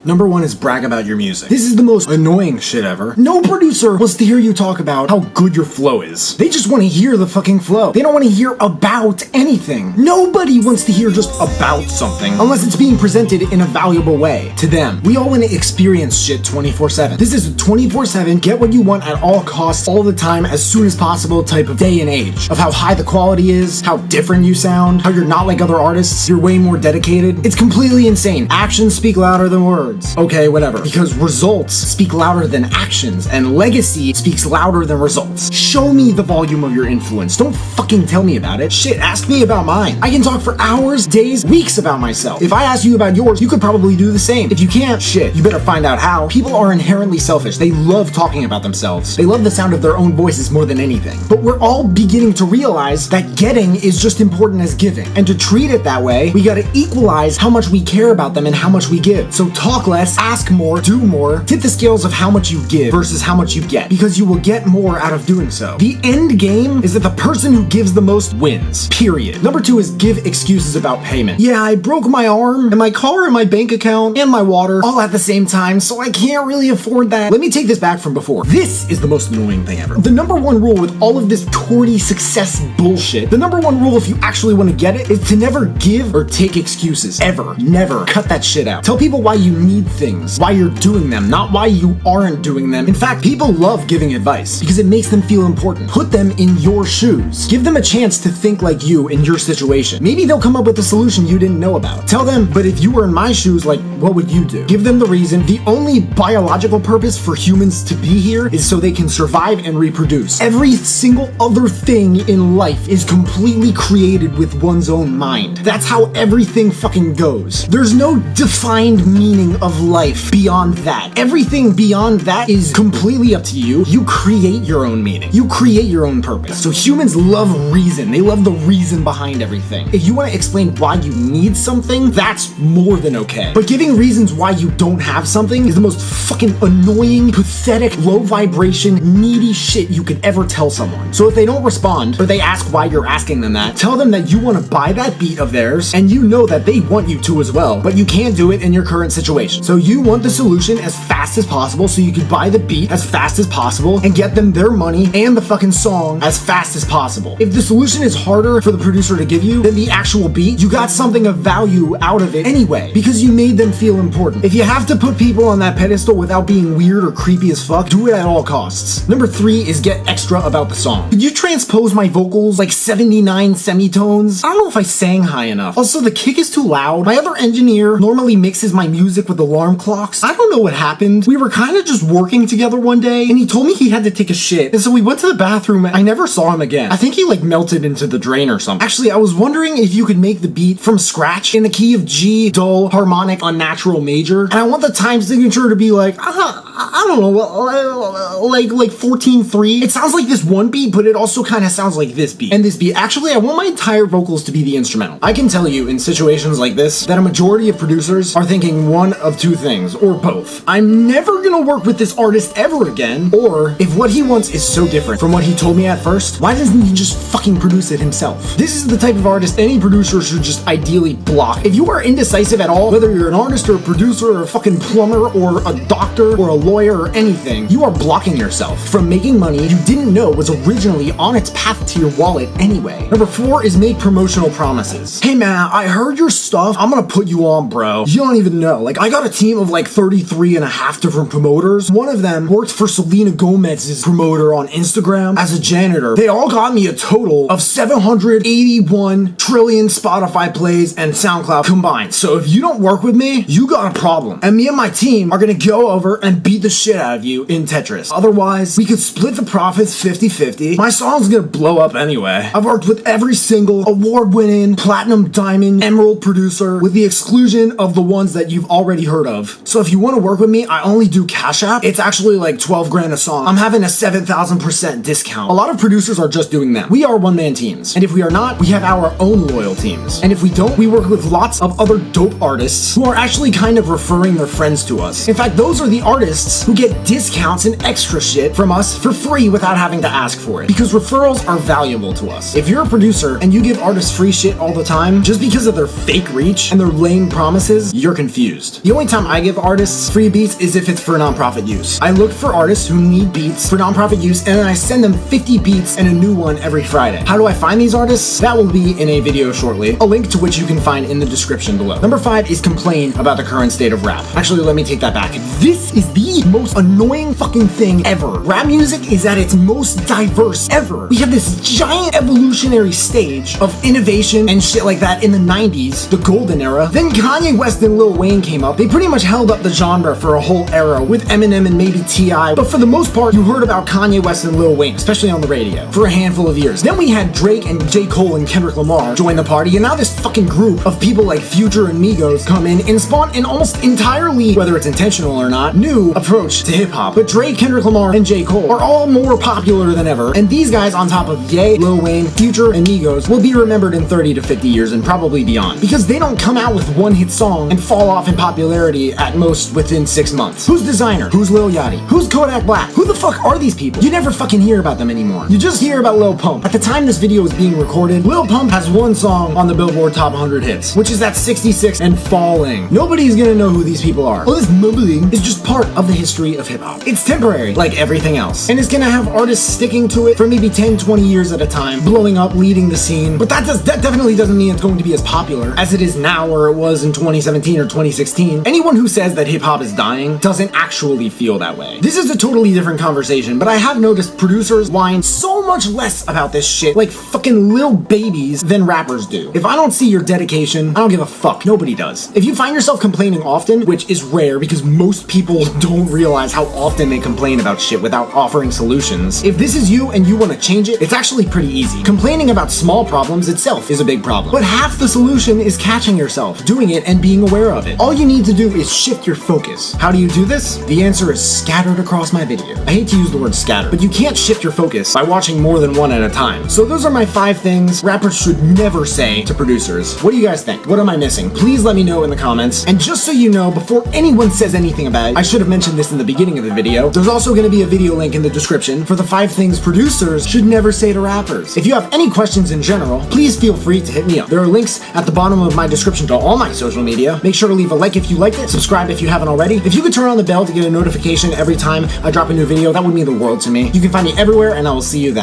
Number one is brag about your music. This is the most annoying shit ever. No producer wants to hear you talk about how good your flow is. They just want to hear the fucking flow. They don't want to hear about anything. Nobody wants to hear just about something unless it's being presented in a valuable way to them. We all want to experience shit 24/7. This is a 24/7, get what you want at all costs, all the time, as soon as possible type of day and age of how high the quality is, how different you sound, how you're not like other artists, you're way more dedicated. It's completely insane. Actions speak louder than words. Okay, whatever. Because results speak louder than actions, and legacy speaks louder than results. Show me the volume of your influence. Don't fucking tell me about it. Shit, ask me about mine. I can talk for hours, days, weeks about myself. If I ask you about yours, you could probably do the same. If you can't, shit, you better find out how. People are inherently selfish. They love talking about themselves. They love the sound of their own voices more than anything. But we're all beginning to realize that getting is just important as giving. And to treat it that way, we gotta equalize how much we care about them and how much we give. So talk less, ask more, do more, tip the scales of how much you give versus how much you get, because you will get more out of doing so. The end game is that the person who gives the most wins, period. Number two is give excuses about payment. Yeah, I broke my arm and my car and my bank account and my water all at the same time, so I can't really afford that. Let me take this back from before. This is the most annoying thing ever. The number one rule with all of this towardy success bullshit, the number one rule if you actually want to get it is to never give or take excuses. Ever. Never. Cut that shit out. Tell people why you need things, why you're doing them, not why you aren't doing them. In fact, people love giving advice because it makes them feel important. Put them in your shoes. Give them a chance to think like you in your situation. Maybe they'll come up with a solution you didn't know about. Tell them, but if you were in my shoes, like, what would you do? Give them the reason. The only biological purpose for humans to be here is so they can survive and reproduce. Every single other thing in life is completely created with one's own mind. That's how everything fucking goes. There's no defined meaning of life beyond that. Everything beyond that is completely up to you. You create your own meaning. You create your own purpose. So humans love reason. They love the reason behind everything. If you want to explain why you need something, that's more than okay. But giving reasons why you don't have something is the most fucking annoying, pathetic, low vibration, needy shit you could ever tell someone. So if they don't respond, or they ask why you're asking them that, tell them that you want to buy that beat of theirs, and you know that they want you to as well, but you can't do it in your current situation. So you want the solution as fast as possible so you can buy the beat as fast as possible and get them their money and the fucking song as fast as possible. If the solution is harder for the producer to give you than the actual beat, you got something of value out of it anyway, because you made them feel important. If you have to put people on that pedestal without being weird or creepy as fuck, do it at all costs. Number three is get extra about the song. Could you transpose my vocals like 79 semitones? I don't know if I sang high enough. Also, the kick is too loud. My other engineer normally mixes my music with alarm clocks. I don't know what happened. We were kind of just working together one day, and he told me he had to take a shit, and so we went to the bathroom and I never saw him again. I think he like melted into the drain or something. Actually, I was wondering if you could make the beat from scratch in the key of G, dull, harmonic, unnatural major, and I want the time signature to be like, I don't know, like 14/3. It sounds like this one beat, but it also kind of sounds like this beat and this beat. Actually, I want my entire vocals to be the instrumental. I can tell you in situations like this that a majority of producers are thinking one of two things, or both. I'm never gonna work with this artist ever again, or if what he wants is so different from what he told me at first, why doesn't he just fucking produce it himself? This is the type of artist any producer should just ideally block. If you are indecisive at all, whether you're an artist or a producer or a fucking plumber or a doctor or a lawyer or anything, you are blocking yourself from making money you didn't know was originally on its path to your wallet anyway. Number four is make promotional promises. Hey man, I heard your stuff. I'm gonna put you on, bro. You don't even know. Like, I got a team of like 33 and a half different promoters. One of them worked for Selena Gomez's promoter on Instagram as a janitor. They all got me a total of 781 trillion Spotify plays and SoundCloud combined. So if you don't work with me, you got a problem. And me and my team are gonna go over and beat the shit out of you in Tetris. Otherwise, we could split the profits 50-50. My song's gonna blow up anyway. I've worked with every single award-winning, platinum, diamond, emerald producer, with the exclusion of the ones that you've already heard of. So if you want to work with me, I only do Cash App. It's actually like 12 grand a song. I'm having a 7,000% discount. A lot of producers are just doing that. We are one-man teams. And if we are not, we have our own loyal teams. And if we don't, we work with lots of other dope artists who are actually kind of referring their friends to us. In fact, those are the artists who get discounts and extra shit from us for free without having to ask for it. Because referrals are valuable to us. If you're a producer and you give artists free shit all the time, just because of their fake reach and their lame promises, you're confused. The only time I give artists free beats is if it's for nonprofit use. I look for artists who need beats for nonprofit use, and then I send them 50 beats and a new one every Friday. How do I find these artists? That will be in a video shortly, a link to which you can find in the description below. Number 5 is complain about the current state of rap. Actually, let me take that back. This is the most annoying fucking thing ever. Rap music is at its most diverse ever. We have this giant evolutionary stage of innovation and shit like that in the 90s, the golden era. Then Kanye West and Lil Wayne came up. They pretty much held up the genre for a whole era with Eminem and maybe T.I. But for the most part, you heard about Kanye West and Lil Wayne, especially on the radio, for a handful of years. Then we had Drake and J. Cole and Kendrick Lamar join the party, and now this fucking group of people like Future and Migos come in and spawn an almost entirely, whether it's intentional or not, new approach to hip-hop. But Drake, Kendrick Lamar, and J. Cole are all more popular than ever, and these guys on top of Ye, Lil Wayne, Future, and Migos will be remembered in 30 to 50 years and probably beyond, because they don't come out with one hit song and fall off in popularity at most within 6 months. Who's Designer? Who's Lil Yachty? Who's Kodak Black? Who the fuck are these people? You never fucking hear about them anymore. You just hear about Lil Pump. At the time this video is being recorded, Lil Pump has one song on the Billboard Top 100 Hits, which is at 66 and falling. Nobody's gonna know who these people are. All this mumbling is just part of the history of hip-hop. It's temporary, like everything else, and it's gonna have artists sticking to it for maybe 10, 20 years at a time, blowing up, leading the scene, but that definitely doesn't mean it's going to be as popular as it is now or it was in 2017 or 2016. Anyone who says that hip-hop is dying doesn't actually feel that way. This is a totally different conversation, but I have noticed producers whine so much less about this shit, like fucking lil babies, than rappers do. If I don't see your dedication, I don't give a fuck. Nobody does. If you find yourself complaining often, which is rare because most people don't realize how often they complain about shit without offering solutions, if this is you and you want to change it, it's actually pretty easy. Complaining about small problems itself is a big problem, but half the solution is catching yourself, doing it, and being aware of it. All you need to do is shift your focus. How do you do this? The answer is scattered across my video. I hate to use the word scatter, but you can't shift your focus by watching more than one at a time. So those are my 5 things rappers should never say to producers. What do you guys think? What am I missing? Please let me know in the comments. And just so you know, before anyone says anything about it, I should have mentioned this in the beginning of the video, there's also going to be a video link in the description for the 5 things producers should never say to rappers. If you have any questions in general, please feel free to hit me up. There are links at the bottom of my description to all my social media. Make sure to leave a like if you liked it, subscribe if you haven't already. If you could turn on the bell to get a notification every time I drop a new video, that would mean the world to me. You can find me everywhere, and I will see you then.